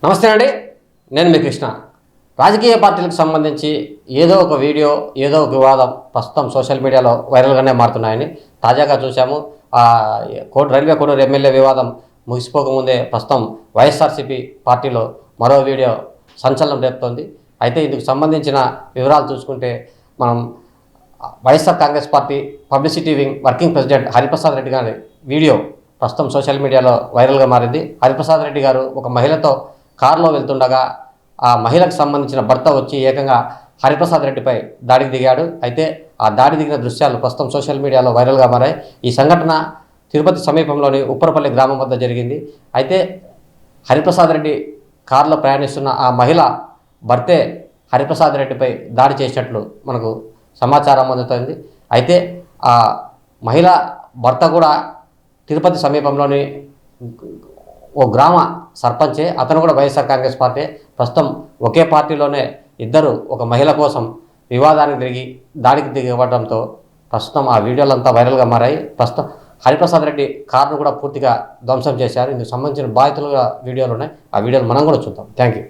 నమస్తే అండి, నేను మీ కృష్ణ. రాజకీయ పార్టీలకు సంబంధించి ఏదో ఒక వీడియో, ఏదో ఒక వివాదం ప్రస్తుతం సోషల్ మీడియాలో వైరల్గానే మారుతున్నాయని తాజాగా చూసాము. రైల్వే కోడూరు ఎమ్మెల్యే వివాదం ముగిసిపోకముందే ప్రస్తుతం వైఎస్ఆర్సీపీ పార్టీలో మరో వీడియో సంచలనం రేపుతోంది. అయితే ఇందుకు సంబంధించిన వివరాలు చూసుకుంటే మనం YSR Congress party publicity wing working president Hariprasad Reddy గారి వీడియో ప్రస్తుతం సోషల్ మీడియాలో వైరల్గా మారింది. హరిప్రసాద్ రెడ్డి గారు ఒక మహిళతో కారులో వెళ్తుండగా ఆ మహిళకు సంబంధించిన భర్త వచ్చి ఏకంగా హరిప్రసాద్ రెడ్డిపై దాడికి దిగాడు. అయితే ఆ దాడి దిగిన దృశ్యాలు ప్రస్తుతం సోషల్ మీడియాలో వైరల్గా మారాయి. ఈ సంఘటన తిరుపతి సమీపంలోని ఉప్పరపల్లి గ్రామం వద్ద జరిగింది. అయితే హరిప్రసాద్ రెడ్డి కారులో ప్రయాణిస్తున్న ఆ మహిళ భర్తే హరిప్రసాద్ రెడ్డిపై దాడి చేసినట్లు మనకు సమాచారం అందుతుంది. అయితే ఆ మహిళ భర్త కూడా తిరుపతి సమీపంలోని ఓ గ్రామ సర్పంచే. అతను కూడా వైఎస్ఆర్ కాంగ్రెస్ పార్టీ. ప్రస్తుతం ఒకే పార్టీలోనే ఇద్దరు ఒక మహిళ కోసం వివాదానికి దాడికి దిగబడడంతో ప్రస్తుతం ఆ వీడియోలంతా వైరల్గా మారాయి. ప్రస్తుతం హరిప్రసాద్ రెడ్డి కారును కూడా పూర్తిగా ధ్వంసం చేశారు. ఇందుకు సంబంధించిన బాధితులుగా వీడియోలు ఉన్నాయి. ఆ వీడియోలు మనం కూడా చూద్దాం. Thank you.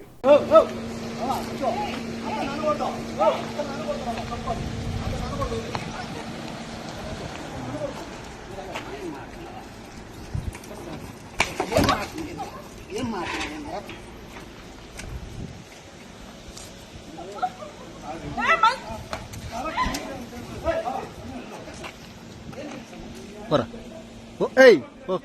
Bora. Oh, hey. Oh.